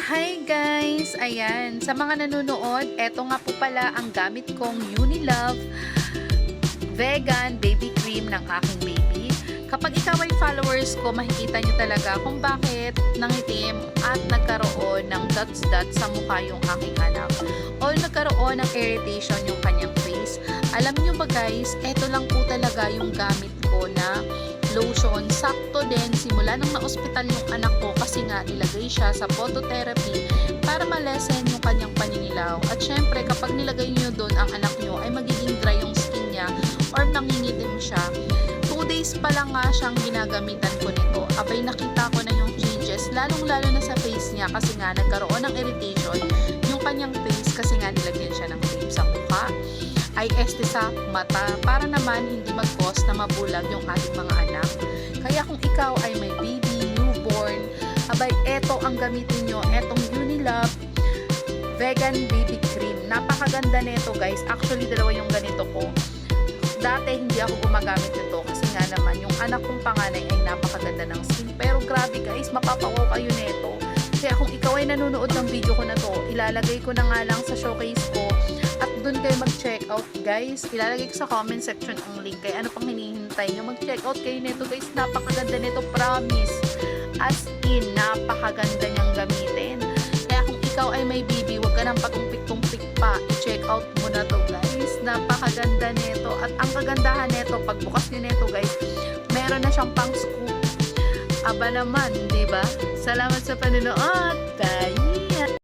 Hi guys! Ayan, sa mga nanonood, eto nga po pala ang gamit kong Unilove Vegan Baby Cream ng aking baby. Kapag ikaw ay followers ko, makikita nyo talaga kung bakit nangitim at nagkaroon ng dots-dots sa mukha yung aking anak. O nagkaroon ng irritation yung kanyang face. Alam nyo ba guys, eto lang po talaga yung gamit ko na lotion. Sakto din, simula nang na-ospital yung anak ko kasi nga nilagay siya sa phototherapy para malesen yung kanyang paninilaw. At syempre, kapag nilagay nyo doon ang anak nyo, ay magiging dry yung skin niya or nangingitim siya. 2 days pa lang nga siyang ginagamitan ko nito. Abay, nakita ko na yung changes, lalong-lalo na sa face niya kasi nga nagkaroon ng irritation yung kanyang face kasi nga nilagyan siya ng cream sa mukha, ay este sa mata para naman hindi mag-cause na mabulag yung ating mga anak. Kaya kung ikaw ay may baby, newborn, abay eto ang gamitin nyo, etong Unilove Vegan Baby Cream. Napakaganda nito guys. Actually, dalawa yung ganito ko. Dati hindi ako gumagamit nito kasi nga naman yung anak kong panganay ay napakaganda ng skin. Pero grabe guys, mapapawaw kayo nito. Kaya kung ikaw ay nanonood ng video ko na to, ilalagay ko na nga lang sa showcase ko at dun kayo mag-check out guys. Ilalagay ko sa comment section ang link. Kaya ano pang hinihintay nyo? Mag-check out kayo nito guys. Napakaganda nito, promise. As in, napakaganda niyang gamitin. Kaya kung ikaw ay may baby, huwag ka nang patumpik-tumpik pa. I-check out mo na to guys. Napakaganda nito. At ang kagandahan nito, pagbukas nyo nito guys, meron na siyang pang scoop. Aba naman, di ba? Salamat sa panonood. Bye!